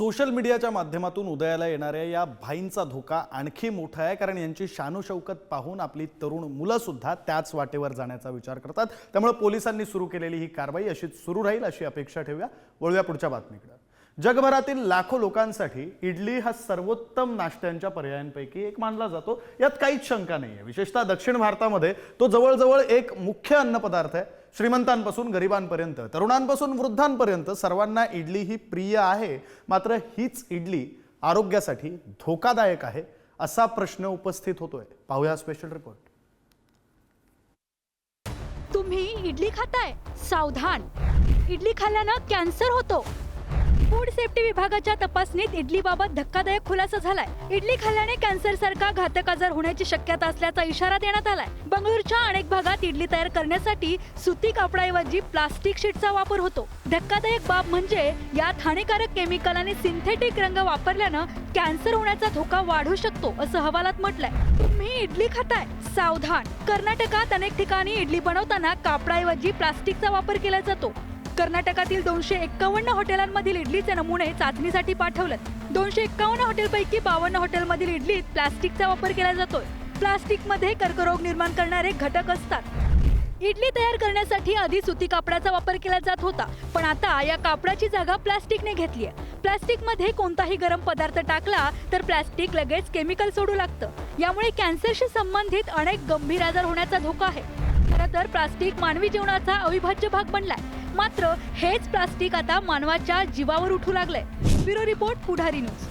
Social मीडियाच्या माध्यमातून उदयाला येणाऱ्या या भाईंचा धोका आणखी मोठा आहे, कारण यांची शानोशौकत पाहून आपली तरुण मुलं सुद्धा त्याच वाटेवर जाण्याचा विचार करतात। त्यामुळे पोलिसांनी सुरू केलेली ही कारवाई अशीच सुरू राहील अशी अपेक्षा ठेवूया। वळूया पुढच्या बातमीकडे। जगभरातील लाखो लोकांसाठी इडली हा सर्वोत्तम नाश्त्यांच्या पर्यायांपैकी एक मानला जातो, यात काहीच शंका नाहीये। विशेषतः दक्षिण भारतामध्ये तो जवळजवळ एक मुख्य अन्नपदार्थ आहे। श्रीमंतांपासून गरिबांपर्यंत, तरुणांपासून वृद्धांपर्यंत सर्वांना इडली ही प्रिय आहे। मात्र हीच इडली आरोग्यासाठी धोकादायक आहे असा प्रश्न उपस्थित होतोय। पाहूया स्पेशल रिपोर्ट। तुम्ही इडली खाताय, सावधान, इडली खाल्ल्यानं कॅन्सर होतो। फूड सेफ्टी विभागाच्या तपासणीत इडलीबाबत धक्कादायक खुलासा झालाय। इडली खाल्ल्याने कॅन्सर सारखा घातक आजार होण्याची शक्यता असल्याचा इशारा देण्यात आलाय। बंगळुरूच्या अनेक भागात इडली तयार करण्यासाठी सुती कापडाऐवजी प्लास्टिक शीटचा वापर होतो। धक्कादायक बाब म्हणजे यात हानिकारक केमिकल आणि सिंथेटिक रंग वापरल्यानं कॅन्सर होण्याचा धोका वाढू शकतो असं अहवालात म्हटलंय। तुम्ही इडली खाताय, सावधान। कर्नाटकात अनेक ठिकाणी इडली बनवताना कापडाऐवजी प्लास्टिकचा वापर केला जातो। कर्नाटकातील 251 हॉटेलांमधील इडलीचे नमुने चाचणीसाठी पाठवलेत। 251 हॉटेलपैकी 52 हॉटेलमधील इडलीत प्लास्टिकचा वापर केला जातोय। प्लास्टिकमध्ये कर्करोग निर्माण करणारे घटक असतात। इडली तयार करण्यासाठी आधी सुती कापडाचा वापर केला जात होता, पण आता या कापडाची जागा प्लास्टिकने घेतली आहे। प्लास्टिकमध्ये कोणताही गरम पदार्थ टाकला तर प्लास्टिक लगेच केमिकल सोडू लागतं। यामुळे कॅन्सरशी संबंधित अनेक गंभीर आजार होण्याचा धोका आहे। खरं तर प्लास्टिक मानवी जीवनाचा अविभाज्य भाग बनलाय, मात्र हेच प्लास्टिक आता मानवाच्या जीवावर उठू लागलंय। ब्युरो रिपोर्ट, पुढारी न्यूज।